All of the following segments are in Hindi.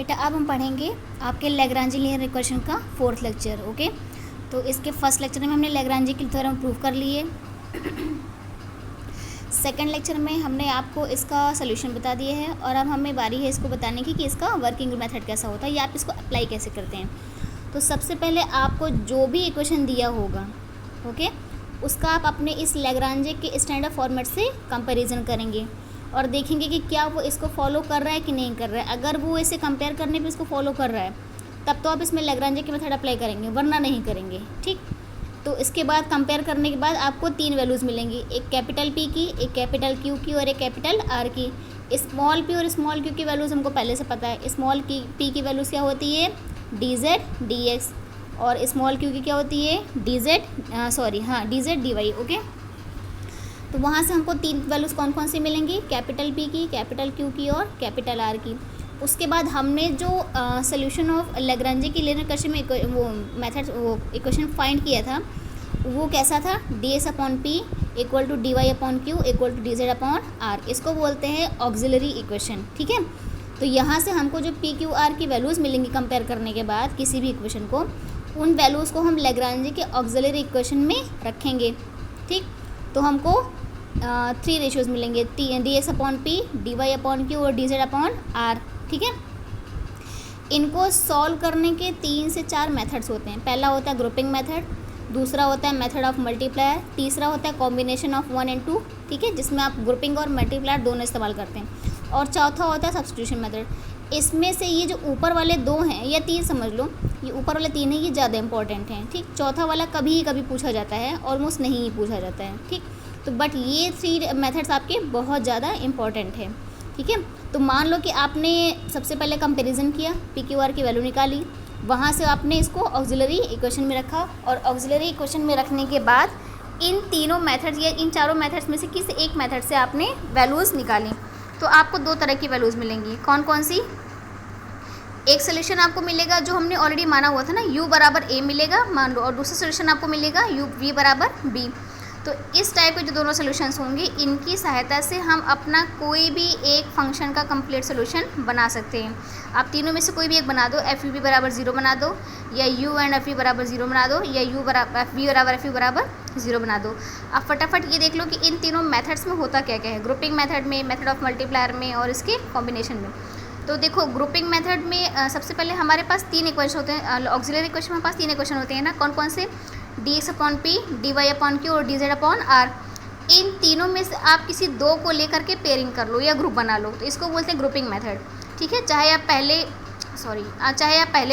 बेटा अब हम पढ़ेंगे आपके लैग्रांज लीनियर इक्वेशन का 4th लेक्चर। ओके, तो इसके फर्स्ट लेक्चर में हमने लैग्रांज की थ्योरम प्रूव कर लिए। सेकंड लेक्चर में हमने आपको इसका सोल्यूशन बता दिया है और अब हमें बारी है इसको बताने की कि इसका वर्किंग मेथड कैसा होता है या आप इसको अप्लाई कैसे करते हैं। तो सबसे पहले आपको जो भी इक्वेशन दिया होगा ओके, उसका आप अपने इस लैग्रांज के स्टैंडर्ड फॉर्मेट से कंपैरिजन करेंगे और देखेंगे कि क्या वो इसको फॉलो कर रहा है कि नहीं कर रहा है। अगर वो इसे कंपेयर करने पे इसको फॉलो कर रहा है तब तो आप इसमें लैग्रांज की मेथड अप्लाई करेंगे, वरना नहीं करेंगे। ठीक, तो इसके बाद कंपेयर करने के बाद आपको 3 वैल्यूज़ मिलेंगी, एक कैपिटल पी की, एक कैपिटल क्यू की और एक कैपिटल आर की। स्मॉल पी और स्मॉल क्यू की वैल्यूज़ हमको पहले से पता है। स्मॉल पी की वैल्यूज़ क्या होती है, डी जेड डी एक्स, और स्मॉल क्यू की क्या होती है, d z d y. Okay, तो वहाँ से हमको 3 वैल्यूज़ कौन कौन सी मिलेंगी, कैपिटल पी की, कैपिटल क्यू की और कैपिटल आर की। उसके बाद हमने जो सोल्यूशन ऑफ लैग्रांज की लीनियर इक्वेशन में वो मेथड वो इक्वेशन फाइंड किया था वो कैसा था, d s upon p equal to d y upon q equal to d z upon r. इसको बोलते हैं ऑक्सिलरी इक्वेशन। ठीक है, तो यहाँ से हमको जो पी क्यू आर की वैल्यूज़ मिलेंगी कंपेयर करने के बाद किसी भी इक्वेशन को, उन वैल्यूज़ को हम लैग्रांज के ऑक्सिलरी इक्वेशन में रखेंगे। ठीक, तो हमको 3 रेशियोज़ मिलेंगे, d x upon p, d y upon q और डी जेड अपॉन आर। ठीक है, इनको सॉल्व करने के 3 से 4 मेथड्स होते हैं। पहला होता है ग्रुपिंग मेथड, दूसरा होता है मेथड ऑफ मल्टीप्लायर, तीसरा होता है कॉम्बिनेशन ऑफ 1 and 2। ठीक है, जिसमें आप ग्रुपिंग और मल्टीप्लायर दोनों इस्तेमाल करते हैं, और चौथा होता है सब्स्टिट्यूशन मेथड। इसमें से ये जो ऊपर वाले 2 हैं या 3 समझ लो, ये ऊपर वाले 3 हैं, ये ज़्यादा इंपॉर्टेंट हैं। ठीक, चौथा वाला कभी कभी पूछा जाता है, ऑलमोस्ट नहीं ही पूछा जाता है। ठीक, तो बट ये 3 मेथड्स आपके बहुत ज़्यादा इंपॉर्टेंट है। ठीक है, तो मान लो कि आपने सबसे पहले कंपैरिजन किया, पी क्यू आर की वैल्यू निकाली, वहाँ से आपने इसको ऑक्सिलरी इक्वेशन में रखा, और ऑक्सिलरी इक्वेशन में रखने के बाद इन तीनों मेथड्स या इन चारों मेथड्स में से किसी एक मेथड से आपने वैल्यूज़ निकाली। तो आपको 2 तरह की वैल्यूज़ मिलेंगी। कौन कौन सी, एक सोल्यूशन आपको मिलेगा जो हमने ऑलरेडी माना हुआ था ना, u बराबर a मिलेगा मान लो, और दूसरा सोल्यूशन आपको मिलेगा v बराबर b। तो इस टाइप के जो दोनों सोल्यूशंस होंगे, इनकी सहायता से हम अपना कोई भी एक फंक्शन का कंप्लीट सोल्यूशन बना सकते हैं। आप तीनों में से कोई भी एक बना दो, एफ यू बी बराबर 0 बना दो, या u एंड एफ यू बराबर 0 बना दो, या u बराबर एफ बी बराबर एफ यू बराबर 0 बना दो। आप फटाफट ये देख लो कि इन तीनों मेथड्स में होता क्या क्या है, ग्रुपिंग मेथड में, मेथड ऑफ मल्टीप्लायर में और इसके कॉम्बिनेशन में। तो देखो ग्रुपिंग मेथड में सबसे पहले हमारे पास 3 इक्वेशन होते हैं, ऑक्सिलरी इक्वेशन में पास 3 इक्वेशन होते हैं ना, कौन कौन से, d x upon p, d y upon q और डी जेड अपॉन आर। इन तीनों में से आप किसी 2 को लेकर के पेयरिंग कर लो या ग्रुप बना लो, तो इसको बोलते हैं ग्रुपिंग मेथड। ठीक है, चाहे आप पहले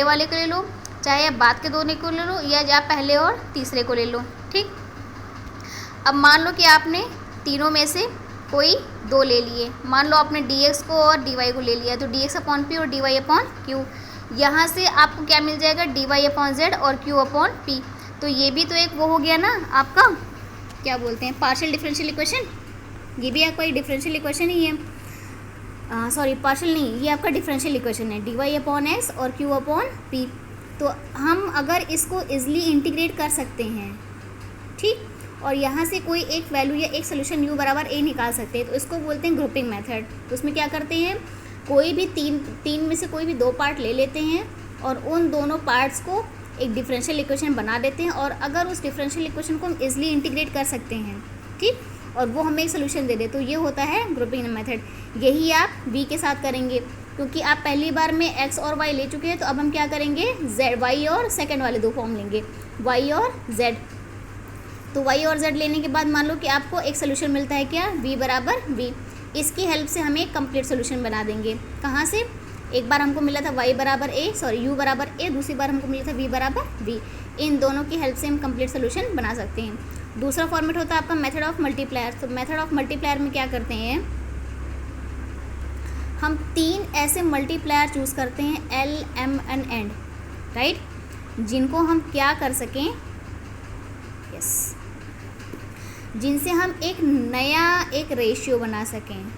वाले को ले लो, चाहे आप बाद के 2 को ले लो, या आप पहले और तीसरे को ले लो। ठीक, अब मान लो कि आपने तीनों में से कोई 2 ले लिए, मान लो आपने डी एक्स को और डी वाई को ले लिया, तो डी एक्स अपॉन पी और डी वाई अपॉन क्यू, यहाँ से आपको क्या मिल जाएगा, डी वाई अपॉन जेड और क्यू अपॉन पी। तो ये भी तो एक वो हो गया ना आपका, क्या बोलते हैं, पार्शियल डिफरेंशियल इक्वेशन। ये भी आपका डिफरेंशियल इक्वेशन ही है, पार्शियल नहीं, ये आपका डिफरेंशियल इक्वेशन है, डी वाई अपॉन एक्स और क्यू अपॉन पी। तो हम अगर इसको इजली इंटीग्रेट कर सकते हैं, ठीक, और यहाँ से कोई एक वैल्यू या एक सोल्यूशन u बराबर a निकाल सकते हैं, तो इसको बोलते हैं ग्रुपिंग मेथड। तो उसमें क्या करते हैं, कोई भी तीन में से कोई भी 2 पार्ट ले लेते हैं और उन दोनों पार्ट्स को एक डिफरेंशियल इक्वेशन बना देते हैं, और अगर उस डिफरेंशियल इक्वेशन को हम इजली इंटीग्रेट कर सकते हैं, ठीक, और वो हमें एक सोल्यूशन दे दे, तो ये होता है ग्रुपिंग मेथड। यही आप v के साथ करेंगे, क्योंकि आप पहली बार में x और y ले चुके हैं, तो अब हम क्या करेंगे, y और सेकेंड वाले 2 फॉर्म लेंगे, y और z। तो y और z लेने के बाद मान लो कि आपको एक सोल्यूशन मिलता है क्या, v बराबर v। इसकी हेल्प से हम एक कंप्लीट सोल्यूशन बना देंगे। कहाँ से, एक बार हमको मिला था u बराबर a, दूसरी बार हमको मिला था v बराबर v। इन दोनों की हेल्प से हम कंप्लीट सोल्यूशन बना सकते हैं। दूसरा फॉर्मेट होता है आपका मेथड ऑफ मल्टीप्लायर। तो मेथड ऑफ मल्टीप्लायर में क्या करते हैं, हम 3 ऐसे मल्टीप्लायर चूज़ करते हैं, l, m and n, right, जिनको हम क्या कर सकें, यस, जिनसे हम एक नया एक रेशियो बना सकें।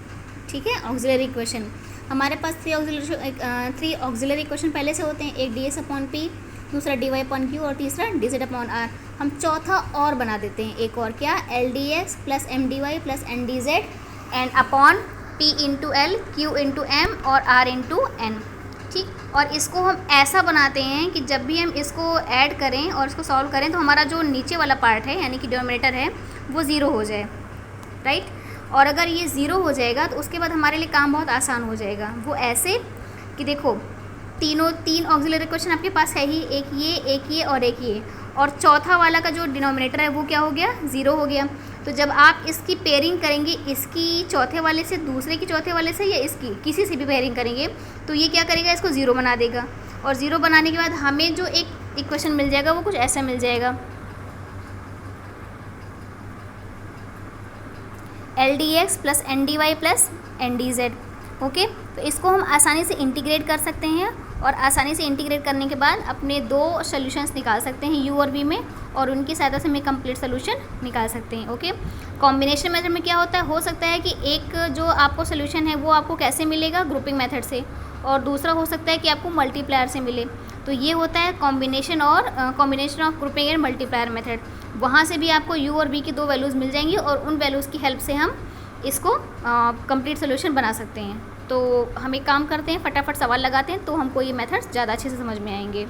ठीक है, ऑक्सिलरी इक्वेशन हमारे पास 3 ऑक्सिलरी इक्वेशन पहले से होते हैं, एक डी एस अपॉन पी, दूसरा डी वाई अपॉन क्यू और तीसरा डी जेड अपॉन आर। हम चौथा और बना देते हैं, एक और, क्या, l d x plus m d y plus n d z and upon p into l, q into m और आर इंटू एन। ठीक। और इसको हम ऐसा बनाते हैं कि जब भी हम इसको ऐड करें और इसको सॉल्व करें तो हमारा जो नीचे वाला पार्ट है यानी कि डिनोमिनेटर है वो ज़ीरो हो जाए, राइट। और अगर ये ज़ीरो हो जाएगा तो उसके बाद हमारे लिए काम बहुत आसान हो जाएगा। वो ऐसे कि देखो तीन ऑक्सिलरी इक्वेशन आपके पास है ही, एक ये और एक ये, और चौथा वाला का जो डिनोमिनेटर है वो क्या हो गया, ज़ीरो हो गया। तो जब आप इसकी पेयरिंग करेंगे, इसकी चौथे वाले से, दूसरे की चौथे वाले से, या इसकी किसी से भी पेयरिंग करेंगे, तो ये क्या करेगा, इसको ज़ीरो बना देगा। और ज़ीरो बनाने के बाद हमें जो एक इक्वेशन मिल जाएगा वो कुछ ऐसा मिल जाएगा, LDX + NDY + NDZ। ओके, तो इसको हम आसानी से इंटीग्रेट कर सकते हैं और आसानी से इंटीग्रेट करने के बाद अपने दो सॉल्यूशंस निकाल सकते हैं U और V में, और उनकी सहायता से हमें कंप्लीट सोल्यूशन निकाल सकते हैं। ओके, कॉम्बिनेशन मेथड में क्या होता है, हो सकता है कि एक जो आपको सोल्यूशन है वो आपको कैसे मिलेगा, ग्रुपिंग मेथड से, और दूसरा हो सकता है कि आपको मल्टीप्लायर से मिले। तो ये होता है combination of grouping and multiplier method. वहाँ से भी आपको U और V की दो वैल्यूज़ मिल जाएंगी और उन वैल्यूज़ की हेल्प से हम इसको कंप्लीट सोल्यूशन बना सकते हैं। तो हम एक काम करते हैं, फटाफट सवाल लगाते हैं तो हमको ये मेथड्स ज़्यादा अच्छे से समझ में आएंगे।